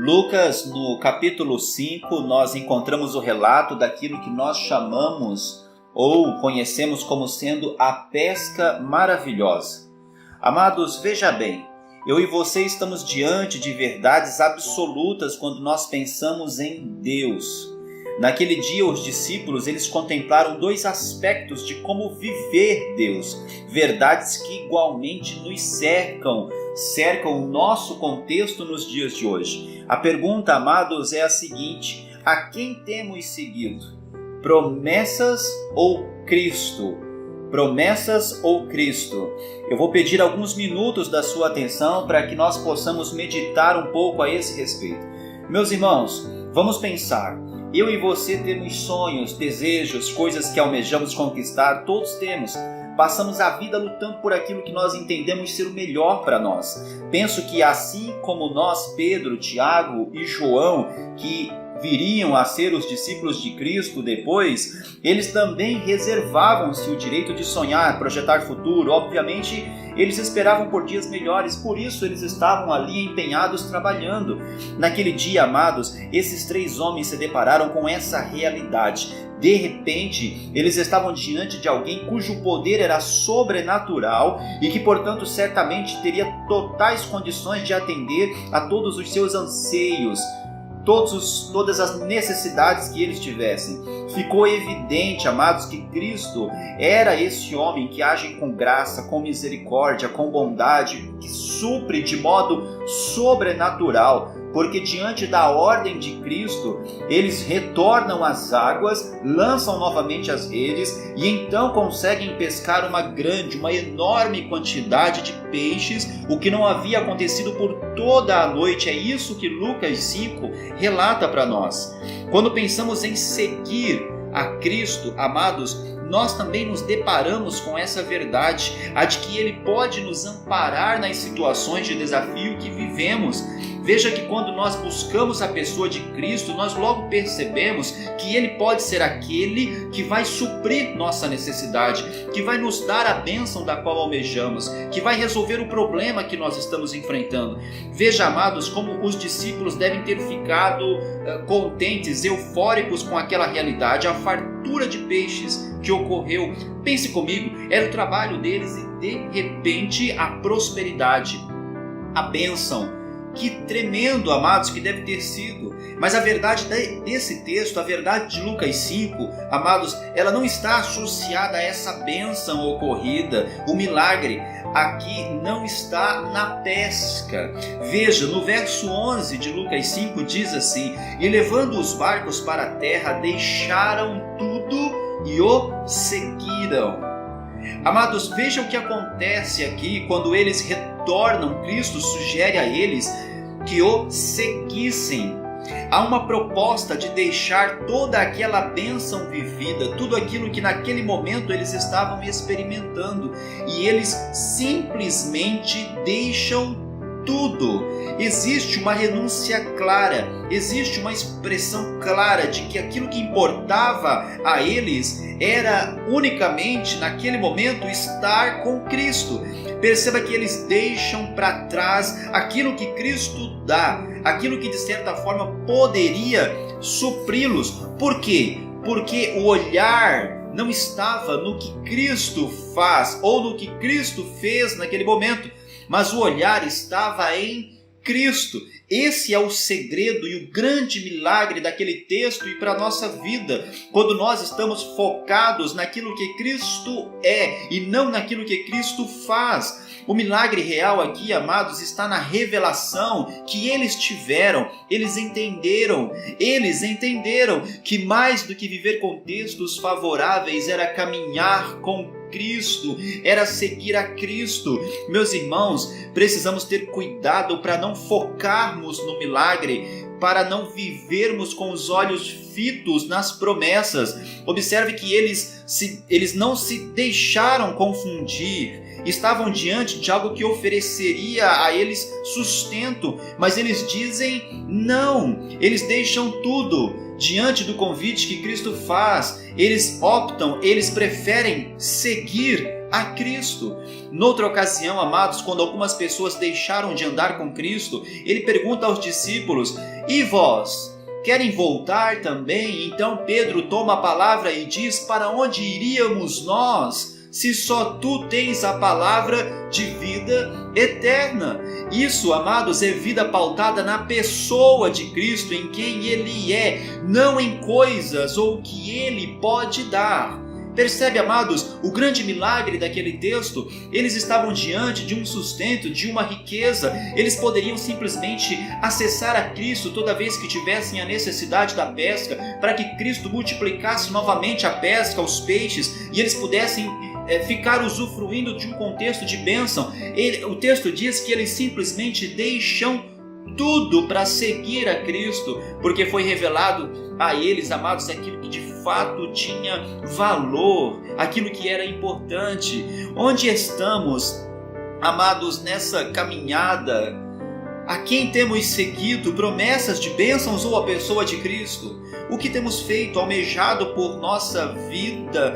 Lucas, no capítulo 5, nós encontramos o relato daquilo que nós chamamos ou conhecemos como sendo a pesca maravilhosa. Amados, veja bem, eu e você estamos diante de verdades absolutas quando nós pensamos em Deus. Naquele dia, os discípulos eles contemplaram dois aspectos de como viver Deus, verdades que igualmente nos cercam o nosso contexto nos dias de hoje. A pergunta, amados, é a seguinte: a quem temos seguido? Promessas ou Cristo? Promessas ou Cristo? Eu vou pedir alguns minutos da sua atenção para que nós possamos meditar um pouco a esse respeito. Meus irmãos, vamos pensar. Eu e você temos sonhos, desejos, coisas que almejamos conquistar, todos temos. Passamos a vida lutando por aquilo que nós entendemos ser o melhor para nós. Penso que assim como nós, Pedro, Tiago e João, que viriam a ser os discípulos de Cristo depois, eles também reservavam-se o direito de sonhar, projetar futuro. Obviamente, eles esperavam por dias melhores, por isso eles estavam ali empenhados trabalhando. Naquele dia, amados, esses três homens se depararam com essa realidade. De repente, eles estavam diante de alguém cujo poder era sobrenatural e que, portanto, certamente teria totais condições de atender a todos os seus anseios, todas as necessidades que eles tivessem. Ficou evidente, amados, que Cristo era esse homem que age com graça, com misericórdia, com bondade, que supre de modo sobrenatural, porque diante da ordem de Cristo, eles retornam às águas, lançam novamente as redes e então conseguem pescar uma enorme quantidade de peixes, o que não havia acontecido por toda a noite. É isso que Lucas 5 relata para nós. Quando pensamos em seguir a Cristo, amados, nós também nos deparamos com essa verdade, a de que Ele pode nos amparar nas situações de desafio que vivemos. Veja que quando nós buscamos a pessoa de Cristo, nós logo percebemos que Ele pode ser aquele que vai suprir nossa necessidade, que vai nos dar a bênção da qual almejamos, que vai resolver o problema que nós estamos enfrentando. Veja, amados, como os discípulos devem ter ficado contentes, eufóricos com aquela realidade, a fartura de peixes que ocorreu. Pense comigo, era o trabalho deles e de repente a prosperidade, a bênção. Que tremendo, amados, que deve ter sido. Mas a verdade desse texto, a verdade de Lucas 5, amados, ela não está associada a essa bênção ocorrida. O milagre aqui não está na pesca. Veja, no verso 11 de Lucas 5 diz assim: e levando os barcos para a terra, deixaram tudo e o seguiram. Amados, vejam o que acontece aqui quando eles retornam. Cristo sugere a eles que o seguissem. Há uma proposta de deixar toda aquela bênção vivida, tudo aquilo que naquele momento eles estavam experimentando, e eles simplesmente deixam tudo. Existe uma renúncia clara, existe uma expressão clara de que aquilo que importava a eles era unicamente naquele momento estar com Cristo. Perceba que eles deixam para trás aquilo que Cristo dá, aquilo que de certa forma poderia supri-los. Por quê? Porque o olhar não estava no que Cristo faz ou no que Cristo fez naquele momento, mas o olhar estava em Cristo. Esse é o segredo e o grande milagre daquele texto e para a nossa vida, quando nós estamos focados naquilo que Cristo é e não naquilo que Cristo faz. O milagre real aqui, amados, está na revelação que eles tiveram. Eles entenderam que mais do que viver contextos favoráveis era caminhar com Cristo, era seguir a Cristo. Meus irmãos, precisamos ter cuidado para não focarmos no milagre, para não vivermos com os olhos fitos nas promessas. Observe que eles não se deixaram confundir, estavam diante de algo que ofereceria a eles sustento, mas eles dizem não, eles deixam tudo diante do convite que Cristo faz, eles optam, eles preferem seguir a Cristo. Noutra ocasião, amados, quando algumas pessoas deixaram de andar com Cristo, ele pergunta aos discípulos: e vós? Querem voltar também? Então Pedro toma a palavra e diz: para onde iríamos nós, se só tu tens a palavra de vida eterna? Isso, amados, é vida pautada na pessoa de Cristo, em quem Ele é, não em coisas ou o que Ele pode dar. Percebe, amados, o grande milagre daquele texto? Eles estavam diante de um sustento, de uma riqueza. Eles poderiam simplesmente acessar a Cristo toda vez que tivessem a necessidade da pesca, para que Cristo multiplicasse novamente a pesca, os peixes, e eles pudessem ficar usufruindo de um contexto de bênção. O texto diz que eles simplesmente deixam tudo para seguir a Cristo, porque foi revelado a eles, amados, aquilo que de fato tinha valor, aquilo que era importante. Onde estamos, amados, nessa caminhada? A quem temos seguido? Promessas de bênçãos ou a pessoa de Cristo? O que temos feito, almejado por nossa vida?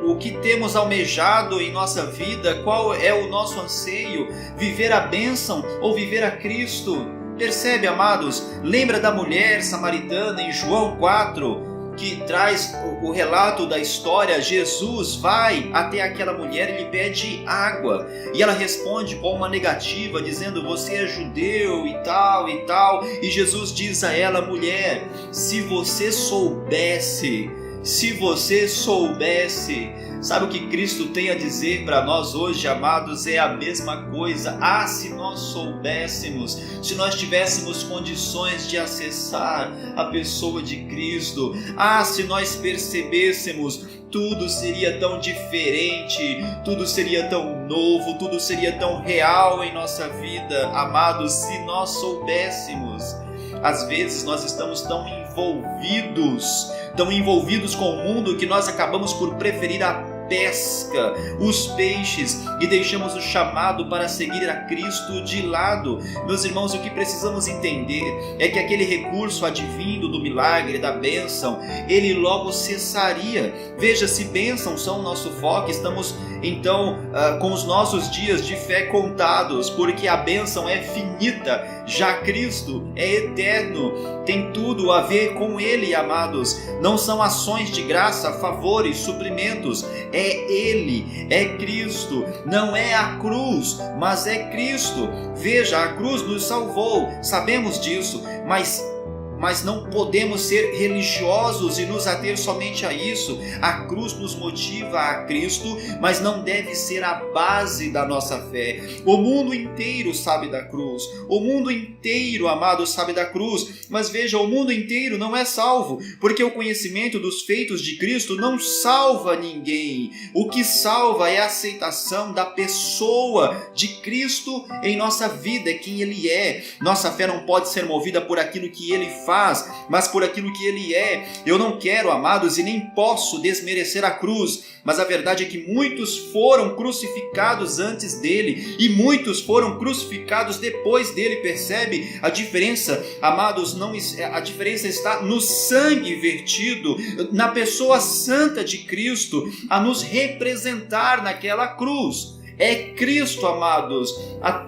O que temos almejado em nossa vida? Qual é o nosso anseio? Viver a bênção ou viver a Cristo? Percebe, amados? Lembra da mulher samaritana em João 4, que traz o relato da história? Jesus vai até aquela mulher e lhe pede água, e ela responde com uma negativa, dizendo: você é judeu e tal e tal. E Jesus diz a ela: mulher, se você soubesse, sabe o que Cristo tem a dizer para nós hoje, amados? É a mesma coisa. Se nós soubéssemos, se nós tivéssemos condições de acessar a pessoa de Cristo, se nós percebêssemos, tudo seria tão diferente, tudo seria tão novo, tudo seria tão real em nossa vida, amados, se nós soubéssemos. Às vezes nós estamos tão envolvidos com o mundo, que nós acabamos por preferir a pesca, os peixes, e deixamos o chamado para seguir a Cristo de lado. Meus irmãos, o que precisamos entender é que aquele recurso advindo do milagre, da bênção, ele logo cessaria. Veja, se bênçãos são o nosso foco, estamos então com os nossos dias de fé contados, porque a bênção é finita, já Cristo é eterno, tem tudo a ver com Ele, amados. Não são ações de graça, favores, suprimentos, é Ele, é Cristo. Não é a cruz, mas é Cristo. Veja, a cruz nos salvou, sabemos disso, mas não podemos ser religiosos e nos ater somente a isso. A cruz nos motiva a Cristo, mas não deve ser a base da nossa fé. O mundo inteiro sabe da cruz, o mundo inteiro, amado, sabe da cruz, mas veja, o mundo inteiro não é salvo, porque o conhecimento dos feitos de Cristo não salva ninguém. O que salva é a aceitação da pessoa de Cristo em nossa vida, é quem Ele é. Nossa fé não pode ser movida por aquilo que Ele faz, mas por aquilo que Ele é. Eu não quero, amados, e nem posso desmerecer a cruz, mas a verdade é que muitos foram crucificados antes dele e muitos foram crucificados depois dele. Percebe a diferença, amados? A diferença está no sangue vertido, na pessoa santa de Cristo, a nos representar naquela cruz. É Cristo, amados.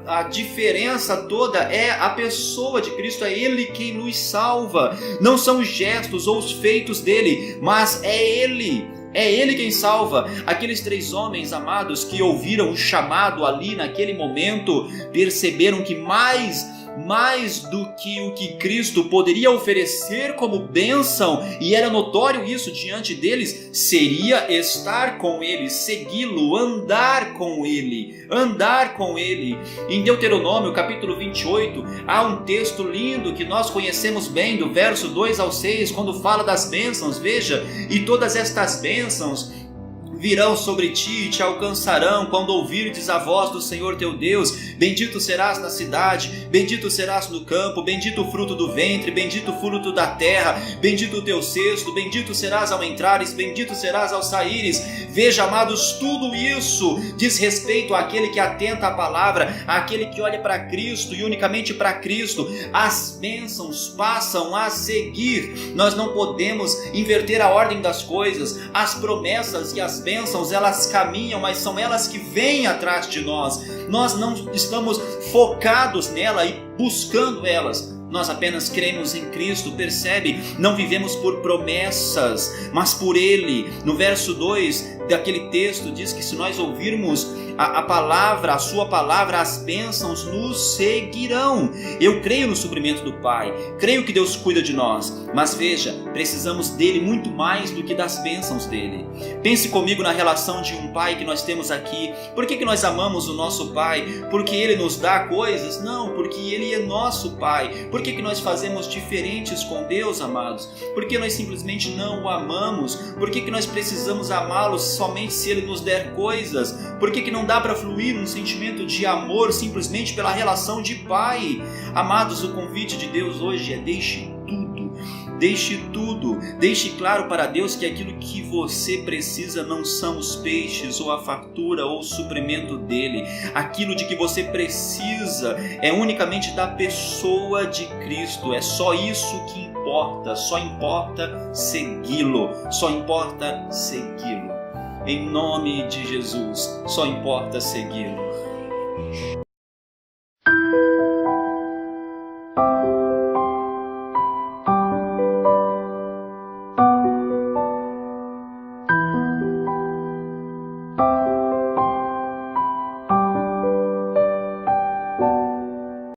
A diferença toda é a pessoa de Cristo. É Ele quem nos salva. Não são os gestos ou os feitos dele, mas é Ele. É Ele quem salva. Aqueles 3 homens, amados, que ouviram o chamado ali naquele momento, perceberam que mais do que o que Cristo poderia oferecer como bênção, e era notório isso diante deles, seria estar com Ele, segui-lo, andar com Ele. Em Deuteronômio capítulo 28 há um texto lindo que nós conhecemos bem, do verso 2 ao 6, quando fala das bênçãos. Veja, e todas estas bênçãos virão sobre ti e te alcançarão quando ouvirdes a voz do Senhor teu Deus. Bendito serás na cidade, bendito serás no campo, bendito o fruto do ventre, bendito o fruto da terra, bendito o teu cesto, bendito serás ao entrares, bendito serás ao saíres. Veja, amados, tudo isso diz respeito àquele que atenta à palavra, àquele que olha para Cristo e unicamente para Cristo. As bênçãos passam a seguir. Nós não podemos inverter a ordem das coisas. As promessas e as bênçãos, elas caminham, mas são elas que vêm atrás de nós. Nós não estamos focados nela e buscando elas. Nós apenas cremos em Cristo, percebe? Não vivemos por promessas, mas por Ele. No verso 2 daquele texto diz que se nós ouvirmos a palavra, a sua palavra, as bênçãos nos seguirão. Eu creio no suprimento do Pai, creio que Deus cuida de nós, mas veja, precisamos dele muito mais do que das bênçãos dele. Pense comigo na relação de um pai que nós temos aqui. Por que nós amamos o nosso pai? Porque ele nos dá coisas? Não, porque ele é nosso pai. Por que nós fazemos diferentes com Deus, amados? Porque nós simplesmente não o amamos? Por que nós precisamos amá-lo somente se ele nos der coisas? Por que não dá para fluir um sentimento de amor simplesmente pela relação de pai? Amados, o convite de Deus hoje é: deixe tudo. Deixe tudo, deixe claro para Deus que aquilo que você precisa não são os peixes ou a fartura ou o suprimento dele. Aquilo de que você precisa é unicamente da pessoa de Cristo. É só isso que importa, só importa segui-lo, só importa segui-lo. Em nome de Jesus, só importa segui-lo.